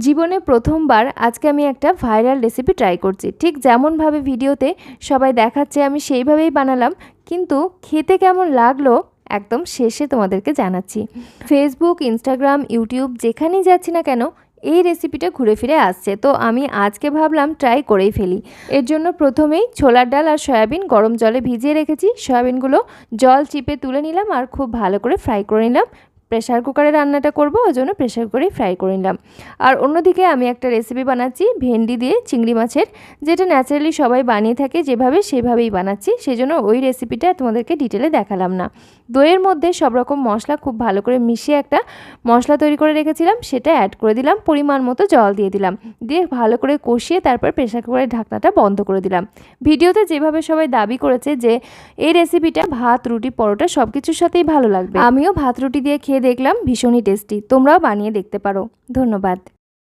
জীবনে প্রথমবার আজকে আমি একটা ভাইরাল রেসিপি ট্রাই করছি। ঠিক যেমনভাবে ভিডিওতে সবাই দেখাচ্ছে আমি সেইভাবেই বানালাম, কিন্তু খেতে কেমন লাগলো একদম শেষে তোমাদেরকে জানাচ্ছি। ফেসবুক, ইনস্টাগ্রাম, ইউটিউব যেখানেই যাচ্ছি না কেন এই রেসিপিটা ঘুরে ফিরে আসছে, তো আমি আজকে ভাবলাম ট্রাই করেই ফেলি। এর জন্য প্রথমেই ছোলার ডাল আর সয়াবিন গরম জলে ভিজিয়ে রেখেছি। সয়াবিনগুলো জল চিপে তুলে নিলাম আর খুব ভালো করে ফ্রাই করে নিলাম। প্রেশার কুকারে রান্নাটা করব, ওই জন্য প্রেশার কুকারেই ফ্রাই করে নিলাম। আর অন্যদিকে আমি একটা রেসিপি বানাচ্ছি ভেন্ডি দিয়ে চিংড়ি মাছের, যেটা ন্যাচারালি সবাই বানিয়ে থাকে যেভাবে সেভাবেই বানাচ্ছি, সেজন্য ওই রেসিপিটা তোমাদেরকে ডিটেলে দেখালাম না। দইয়ের মধ্যে সব রকম মশলা খুব ভালো করে মিশিয়ে একটা মশলা তৈরি করে রেখেছিলাম, সেটা অ্যাড করে দিলাম, পরিমাণ মতো জল দিয়ে দিলাম, দিয়ে ভালো করে কষিয়ে তারপর প্রেশার কুকারের ঢাকনাটা বন্ধ করে দিলাম। ভিডিওতে যেভাবে সবাই দাবি করেছে যে এই রেসিপিটা ভাত, রুটি, পরোটা সব কিছুর সাথেই ভালো লাগবে, আমিও ভাত রুটি দিয়ে খেয়ে দেখলাম, ভীষণই টেস্টি। তোমরাও বানিয়ে দেখতে পারো। ধন্যবাদ।